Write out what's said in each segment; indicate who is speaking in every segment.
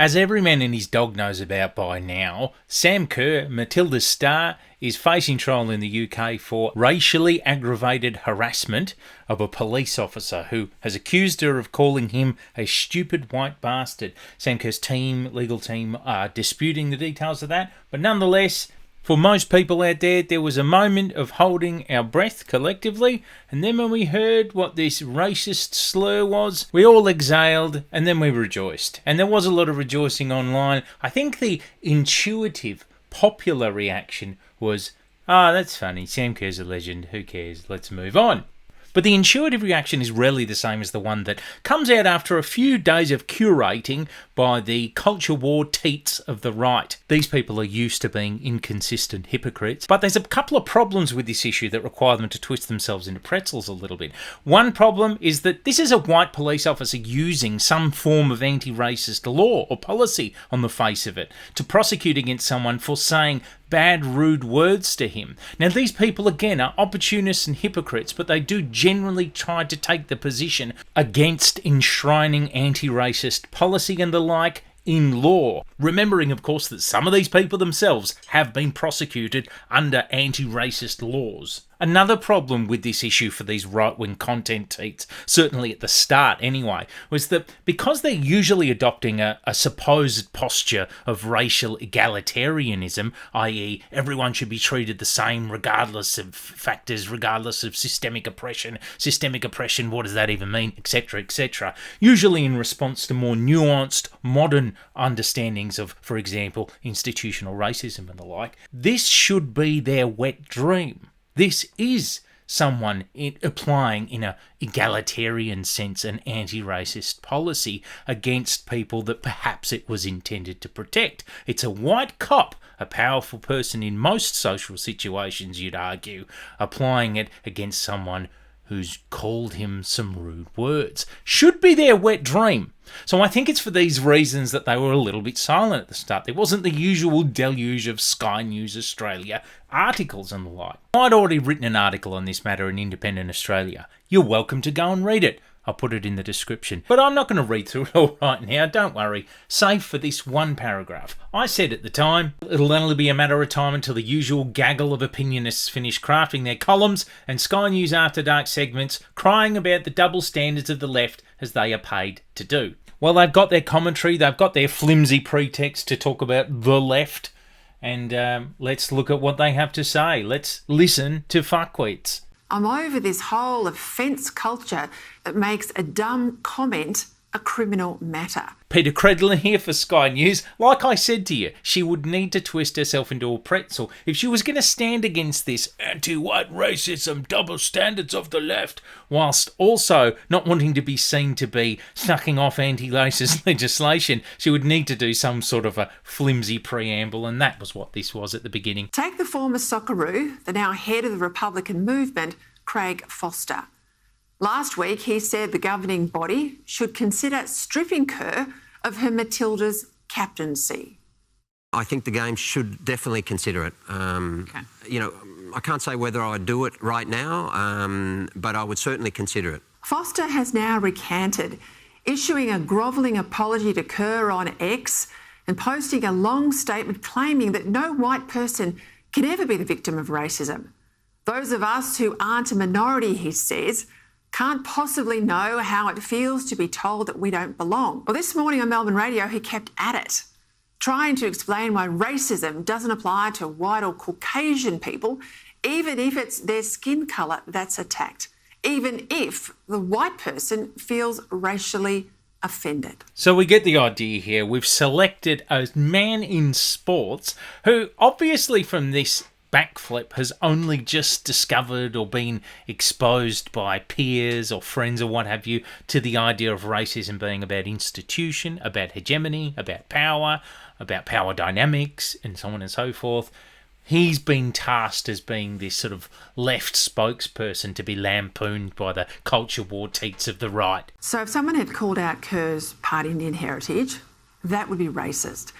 Speaker 1: As every man and his dog knows about by now, Sam Kerr, Matilda's star, is facing trial in the UK for racially aggravated harassment of a police officer who has accused her of calling him a stupid white bastard. Sam Kerr's legal team, are disputing the details of that, but nonetheless, for most people out there was a moment of holding our breath collectively, and then when we heard what this racist slur was, we all exhaled, and then we rejoiced. And there was a lot of rejoicing online. I think the intuitive, popular reaction was, that's funny, Sam Kerr's a legend, who cares, let's move on. But the intuitive reaction is rarely the same as the one that comes out after a few days of curating by the culture war teats of the right. These people are used to being inconsistent hypocrites, but there's a couple of problems with this issue that require them to twist themselves into pretzels a little bit. One problem is that this is a white police officer using some form of anti-racist law or policy on the face of it to prosecute against someone for saying bad, rude words to him. Now, these people, again, are opportunists and hypocrites, but they do generally try to take the position against enshrining anti-racist policy and the like in law. Remembering, of course, that some of these people themselves have been prosecuted under anti-racist laws. Another problem with this issue for these right-wing content teats, certainly at the start anyway, was that because they're usually adopting a supposed posture of racial egalitarianism, i.e. everyone should be treated the same regardless of factors, regardless of systemic oppression, what does that even mean, etc., etc., usually in response to more nuanced, modern understandings of, for example, institutional racism and the like. This should be their wet dream. This is someone applying in an egalitarian sense an anti-racist policy against people that perhaps it was intended to protect. It's a white cop, a powerful person in most social situations, you'd argue, applying it against someone who's called him some rude words. Should be their wet dream. So I think it's for these reasons that they were a little bit silent at the start. There wasn't the usual deluge of Sky News Australia articles and the like. I'd already written an article on this matter in Independent Australia. You're welcome to go and read it. I'll put it in the description. But I'm not going to read through it all right now, don't worry, save for this one paragraph. I said at the time, it'll only be a matter of time until the usual gaggle of opinionists finish crafting their columns and Sky News After Dark segments crying about the double standards of the left as they are paid to do. Well, they've got their commentary, they've got their flimsy pretext to talk about the left, and let's look at what they have to say. Let's listen to fuckwits.
Speaker 2: I'm over this whole offence culture that makes a dumb comment a criminal matter.
Speaker 1: Peta Credlin here for Sky News. Like I said to you, she would need to twist herself into a pretzel if she was going to stand against this anti-white racism, double standards of the left, whilst also not wanting to be seen to be sucking off anti-racist legislation. She would need to do some sort of a flimsy preamble, and that was what this was at the beginning.
Speaker 2: Take the former Socceroo, the now head of the Republican movement, Craig Foster. Last week, he said the governing body should consider stripping Kerr of her Matilda's captaincy.
Speaker 3: I think the game should definitely consider it.
Speaker 2: Okay.
Speaker 3: You know, I can't say whether I'd do it right now, but I would certainly consider it.
Speaker 2: Foster has now recanted, issuing a grovelling apology to Kerr on X and posting a long statement claiming that no white person can ever be the victim of racism. Those of us who aren't a minority, he says, can't possibly know how it feels to be told that we don't belong. Well, this morning on Melbourne Radio, he kept at it, trying to explain why racism doesn't apply to white or Caucasian people, even if it's their skin colour that's attacked, even if the white person feels racially offended.
Speaker 1: So we get the idea here. We've selected a man in sports who, obviously from this backflip, has only just discovered or been exposed by peers or friends or what have you to the idea of racism being about institution, about hegemony, about power dynamics, and so on and so forth. He's been tasked as being this sort of left spokesperson to be lampooned by the culture war teats of the right.
Speaker 2: So if someone had called out Kerr's part Indian heritage, that would be racist.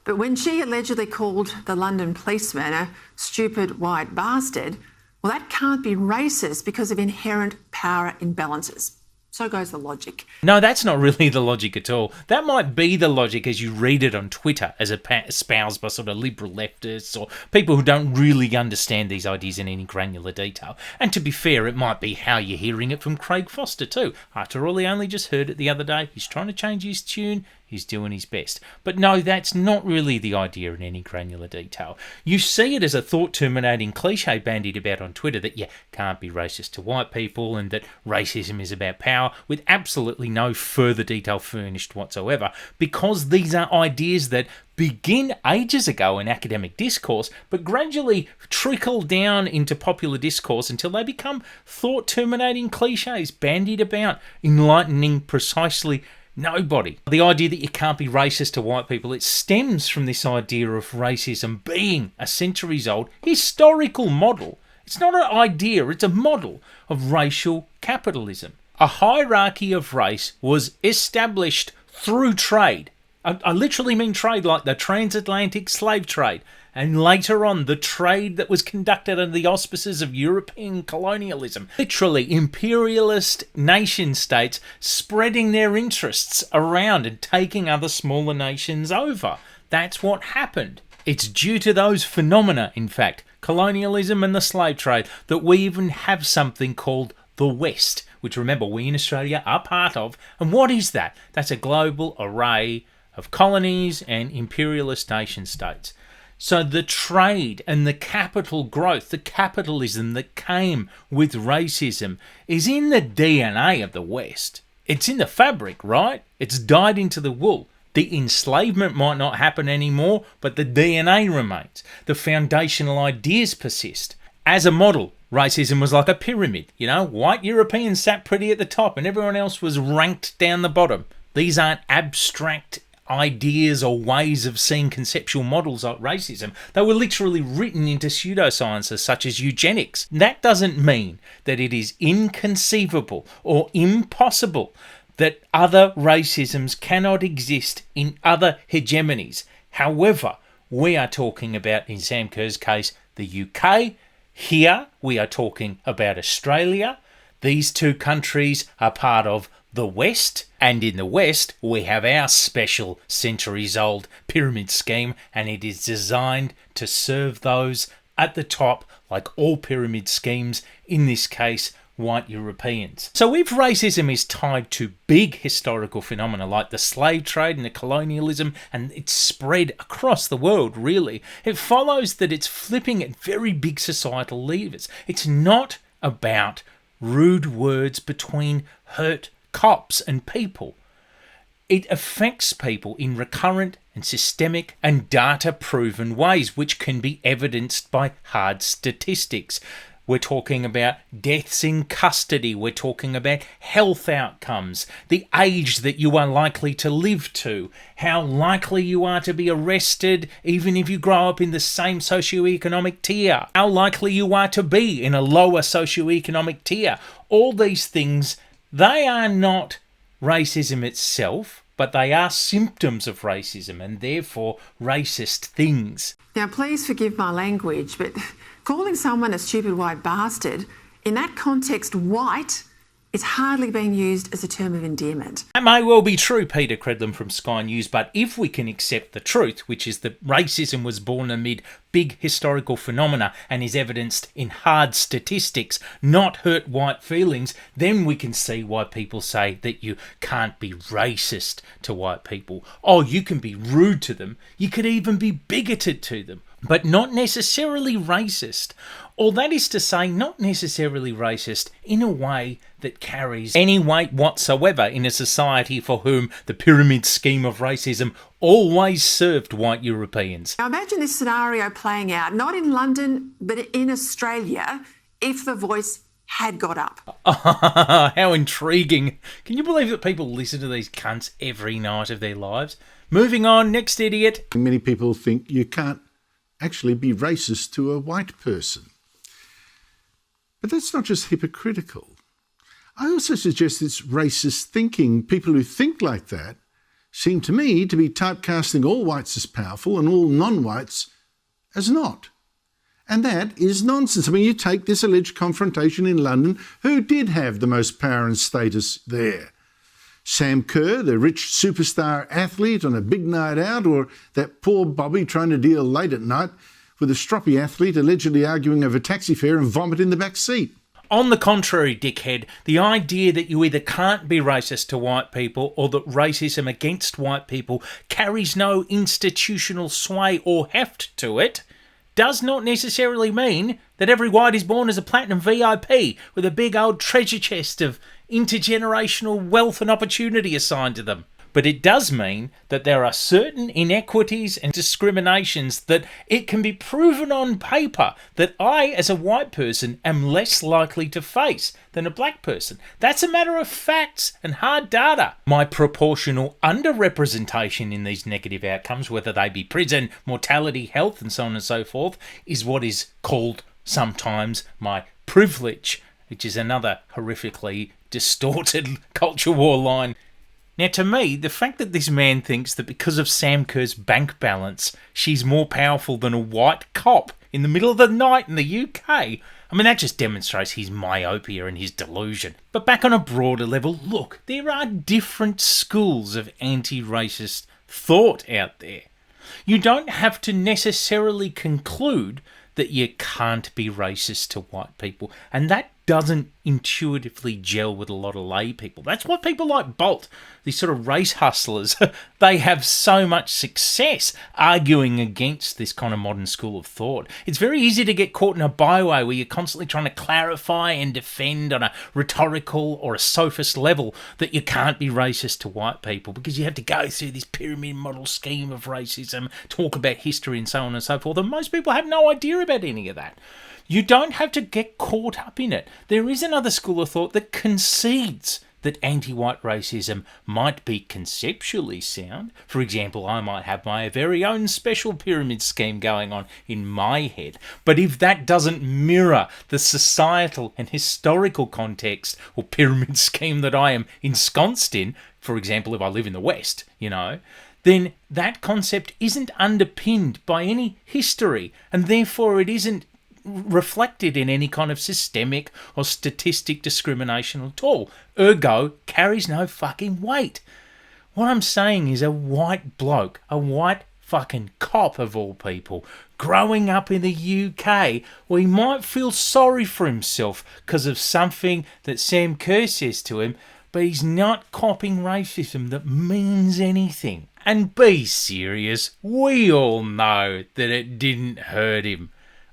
Speaker 2: But when she allegedly called the London policeman a stupid white bastard, well, that can't be racist because of inherent power imbalances. So goes the logic.
Speaker 1: No, that's not really the logic at all. That might be the logic as you read it on Twitter, as espoused by sort of liberal leftists or people who don't really understand these ideas in any granular detail. And to be fair, it might be how you're hearing it from Craig Foster too. After all, he only just heard it the other day. He's trying to change his tune. He's doing his best. But no, that's not really the idea in any granular detail. You see it as a thought-terminating cliche bandied about on Twitter that you can't be racist to white people and that racism is about power, with absolutely no further detail furnished whatsoever, because these are ideas that begin ages ago in academic discourse, but gradually trickle down into popular discourse until they become thought-terminating cliches bandied about, enlightening precisely nobody. The idea that you can't be racist to white people, it stems from this idea of racism being a centuries-old historical model. It's not an idea, it's a model of racial capitalism. A hierarchy of race was established through trade. I literally mean trade, like the transatlantic slave trade, and later on the trade that was conducted under the auspices of European colonialism. Literally imperialist nation states spreading their interests around and taking other smaller nations over. That's what happened. It's due to those phenomena, in fact, colonialism and the slave trade, that we even have something called the West, which, remember, we in Australia are part of. And what is that? That's a global array of colonies and imperialist nation states. So the trade and the capital growth, the capitalism that came with racism, is in the DNA of the West. It's in the fabric, right? It's dyed into the wool. The enslavement might not happen anymore, but the DNA remains. The foundational ideas persist. As a model, racism was like a pyramid. You know, white Europeans sat pretty at the top and everyone else was ranked down the bottom. These aren't abstract ideas or ways of seeing conceptual models like racism. They were literally written into pseudosciences such as eugenics. That doesn't mean that it is inconceivable or impossible that other racisms cannot exist in other hegemonies. However, we are talking about, in Sam Kerr's case, the UK. Here, we are talking about Australia. These two countries are part of the West, and in the West we have our special centuries-old pyramid scheme, and it is designed to serve those at the top, like all pyramid schemes, in this case white Europeans. So if racism is tied to big historical phenomena like the slave trade and the colonialism, and it's spread across the world really, it follows that it's flipping at very big societal levers. It's not about rude words between hurt cops and people. It affects people in recurrent and systemic and data-proven ways, which can be evidenced by hard statistics. We're talking about deaths in custody. We're talking about health outcomes, the age that you are likely to live to, how likely you are to be arrested even if you grow up in the same socioeconomic tier, how likely you are to be in a lower socioeconomic tier. All these things, they are not racism itself, but they are symptoms of racism and therefore racist things.
Speaker 2: Now, please forgive my language, but calling someone a stupid white bastard, in that context, white is hardly being used as a term of endearment.
Speaker 1: That may well be true, Peta Credlin from Sky News, but if we can accept the truth, which is that racism was born amid big historical phenomena and is evidenced in hard statistics, not hurt white feelings, then we can see why people say that you can't be racist to white people. Oh, you can be rude to them. You could even be bigoted to them, but not necessarily racist. Or that is to say, not necessarily racist in a way that carries any weight whatsoever in a society for whom the pyramid scheme of racism always served white Europeans.
Speaker 2: Now imagine this scenario playing out, not in London, but in Australia, if The Voice had got up.
Speaker 1: How intriguing. Can you believe that people listen to these cunts every night of their lives? Moving on, next idiot.
Speaker 4: Many people think you can't actually be racist to a white person. But that's not just hypocritical. I also suggest it's racist thinking. People who think like that seem to me to be typecasting all whites as powerful and all non-whites as not. And that is nonsense. I mean, you take this alleged confrontation in London, who did have the most power and status there? Sam Kerr, the rich superstar athlete on a big night out, or that poor Bobby trying to deal late at night with a stroppy athlete allegedly arguing over taxi fare and vomit in the back seat?
Speaker 1: On the contrary, dickhead, the idea that you either can't be racist to white people or that racism against white people carries no institutional sway or heft to it does not necessarily mean that every white is born as a platinum VIP with a big old treasure chest of intergenerational wealth and opportunity assigned to them. But it does mean that there are certain inequities and discriminations that it can be proven on paper that I, as a white person, am less likely to face than a black person. That's a matter of facts and hard data. My proportional underrepresentation in these negative outcomes, whether they be prison, mortality, health, and so on and so forth, is what is called sometimes my privilege, which is another horrifically distorted culture war line. Now, to me, the fact that this man thinks that because of Sam Kerr's bank balance, she's more powerful than a white cop in the middle of the night in the UK, I mean, that just demonstrates his myopia and his delusion. But back on a broader level, look, there are different schools of anti-racist thought out there. You don't have to necessarily conclude that you can't be racist to white people, and that doesn't intuitively gel with a lot of lay people. That's why people like Bolt, these sort of race hustlers, they have so much success arguing against this kind of modern school of thought. It's very easy to get caught in a byway where you're constantly trying to clarify and defend on a rhetorical or a sophist level that you can't be racist to white people because you have to go through this pyramid model scheme of racism, talk about history and so on and so forth, and most people have no idea about any of that. You don't have to get caught up in it. There is another school of thought that concedes that anti-white racism might be conceptually sound. For example, I might have my very own special pyramid scheme going on in my head. But if that doesn't mirror the societal and historical context or pyramid scheme that I am ensconced in, for example, if I live in the West, then that concept isn't underpinned by any history, and therefore it isn't reflected in any kind of systemic or statistic discrimination at all. Ergo, carries no fucking weight. What I'm saying is a white bloke, a white fucking cop of all people, growing up in the UK, where he might feel sorry for himself because of something that Sam Kerr says to him, but he's not copping racism that means anything. And be serious, we all know that it didn't hurt him.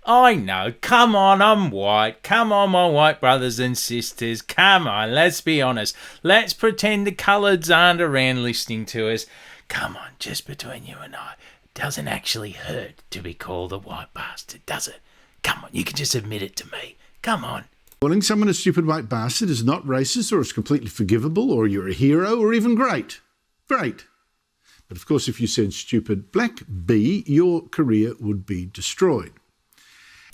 Speaker 1: I know, come on, I'm white. Come on, my white brothers and sisters. Come on, let's be honest. Let's pretend the coloureds aren't around listening to us. Come on, just between you and I. It doesn't actually hurt to be called a white bastard, does it? Come on, you can just admit it to me. Come on.
Speaker 4: Calling someone a stupid white bastard is not racist, or it's completely forgivable, or you're a hero, or even great. Great. But of course, if you said stupid black B, your career would be destroyed.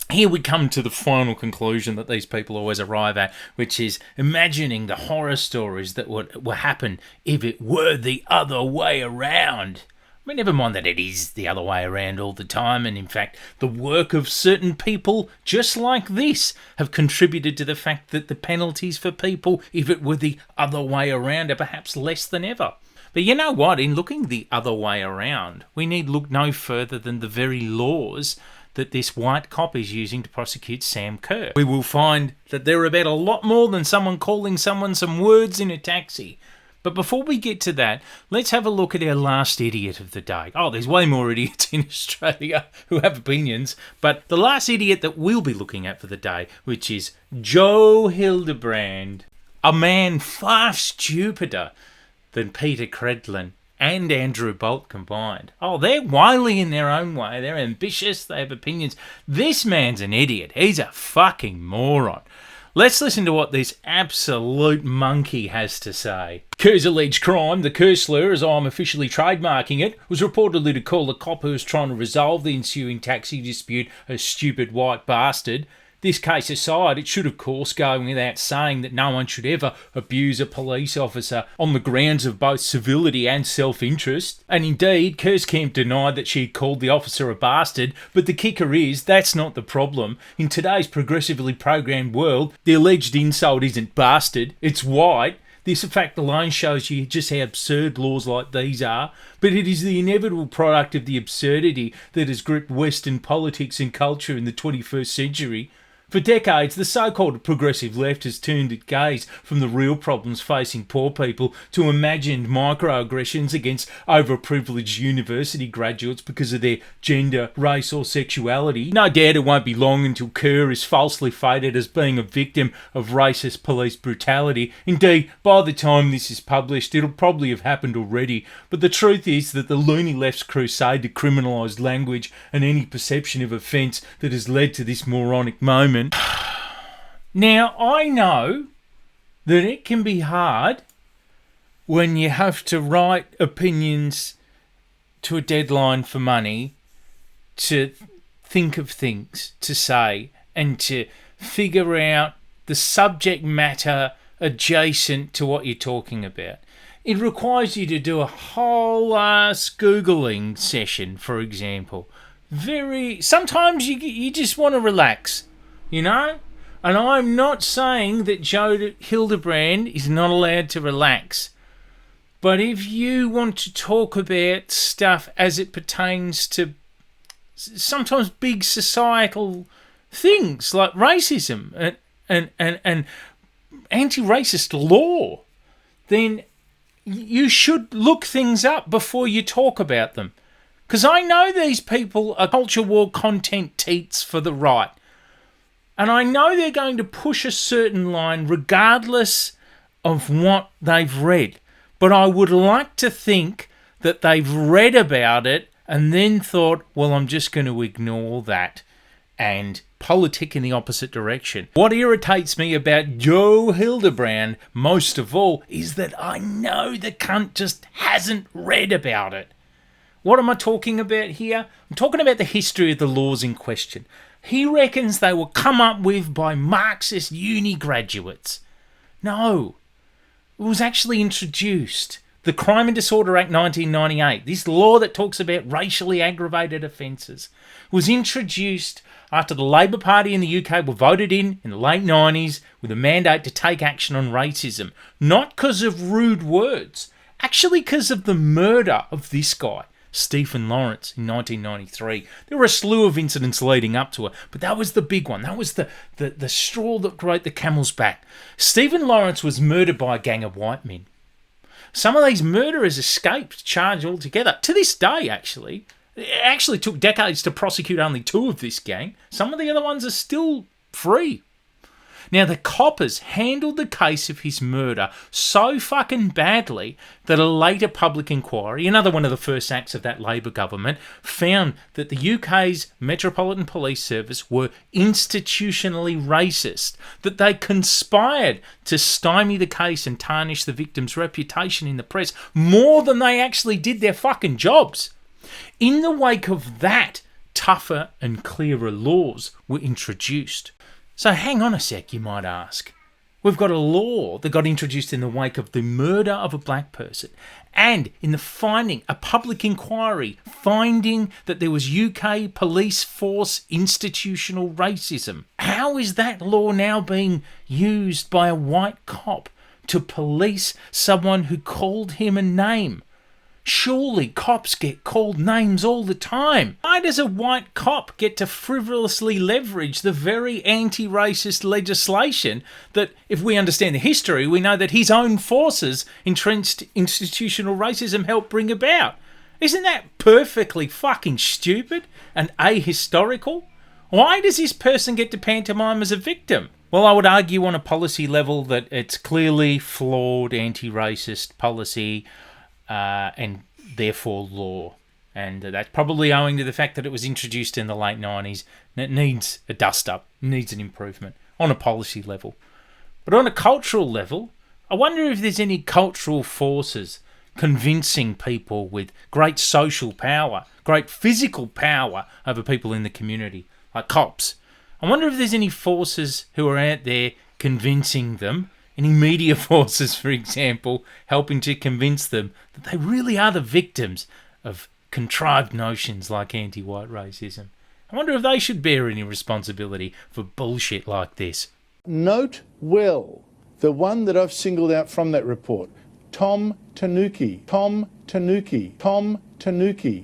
Speaker 1: Here we come to the final conclusion that these people always arrive at, which is imagining the horror stories that would happen if it were the other way around. I mean, never mind that it is the other way around all the time, and in fact, the work of certain people just like this have contributed to the fact that the penalties for people, if it were the other way around, are perhaps less than ever. But you know what? In looking the other way around, we need look no further than the very laws that this white cop is using to prosecute Sam Kerr. We will find that they're about a lot more than someone calling someone some words in a taxi. But before we get to that, let's have a look at our last idiot of the day. Oh, there's way more idiots in Australia who have opinions, but the last idiot that we'll be looking at for the day, which is Joe Hildebrand, a man far stupider than Peta Credlin and Andrew Bolt combined. Oh, they're wily in their own way. They're ambitious. They have opinions. This man's an idiot. He's a fucking moron. Let's listen to what this absolute monkey has to say. Kerr's alleged crime, the Kerr slur, as I'm officially trademarking it, was reportedly to call the cop who was trying to resolve the ensuing taxi dispute a stupid white bastard. This case aside, it should of course go without saying that no one should ever abuse a police officer on the grounds of both civility and self-interest. And indeed, Kerskamp denied that she had called the officer a bastard, but the kicker is, that's not the problem. In today's progressively programmed world, the alleged insult isn't bastard, it's white. This fact alone shows you just how absurd laws like these are, but it is the inevitable product of the absurdity that has gripped Western politics and culture in the 21st century. For decades, the so-called progressive left has turned its gaze from the real problems facing poor people to imagined microaggressions against overprivileged university graduates because of their gender, race or sexuality. No doubt it won't be long until Kerr is falsely feted as being a victim of racist police brutality. Indeed, by the time this is published, it'll probably have happened already. But the truth is that the loony left's crusade to criminalise language and any perception of offence that has led to this moronic moment. Now, I know that it can be hard when you have to write opinions to a deadline for money, to think of things to say and to figure out the subject matter adjacent to what you're talking about. It requires you to do a whole ass Googling session, for example. Sometimes you just want to relax. You know? And I'm not saying that Joe Hildebrand is not allowed to relax. But if you want to talk about stuff as it pertains to sometimes big societal things like racism and anti-racist law, then you should look things up before you talk about them. Because I know these people are culture war content teats for the right. And I know they're going to push a certain line regardless of what they've read. But I would like to think that they've read about it and then thought, well, I'm just going to ignore that and politic in the opposite direction. What irritates me about Joe Hildebrand most of all is that I know the cunt just hasn't read about it. What am I talking about here? I'm talking about the history of the laws in question. He reckons they were come up with by Marxist uni graduates. No, it was actually introduced. The Crime and Disorder Act 1998, this law that talks about racially aggravated offences, was introduced after the Labor Party in the UK were voted in the late 90s with a mandate to take action on racism. Not because of rude words, actually because of the murder of this guy, Stephen Lawrence, in 1993. There were a slew of incidents leading up to it, but that was the big one. That was the straw that broke the camel's back. Stephen Lawrence was murdered by a gang of white men. Some of these murderers escaped charge altogether. To this day, actually. It actually took decades to prosecute only 2 of this gang. Some of the other ones are still free. Now, the coppers handled the case of his murder so fucking badly that a later public inquiry, another one of the first acts of that Labor government, found that the UK's Metropolitan Police Service were institutionally racist, that they conspired to stymie the case and tarnish the victim's reputation in the press more than they actually did their fucking jobs. In the wake of that, tougher and clearer laws were introduced. So hang on a sec, you might ask. We've got a law that got introduced in the wake of the murder of a black person and in the finding, a public inquiry finding that there was UK police force institutional racism. How is that law now being used by a white cop to police someone who called him a name? Surely cops get called names all the time. Why does a white cop get to frivolously leverage the very anti-racist legislation that, if we understand the history, we know that his own forces, entrenched institutional racism, helped bring about? Isn't that perfectly fucking stupid and ahistorical? Why does this person get to pantomime as a victim? Well, I would argue on a policy level that it's clearly flawed anti-racist policy and therefore law. And that's probably owing to the fact that it was introduced in the late 90s and it needs a dust-up, needs an improvement on a policy level. But on a cultural level, I wonder if there's any cultural forces convincing people with great social power, great physical power over people in the community, like cops. I wonder if there's any forces who are out there convincing them, any media forces, for example, helping to convince them that they really are the victims of contrived notions like anti-white racism. I wonder if they should bear any responsibility for bullshit like this.
Speaker 5: Note well the one that I've singled out from that report, Tom Tanuki. Tom Tanuki. Tom Tanuki.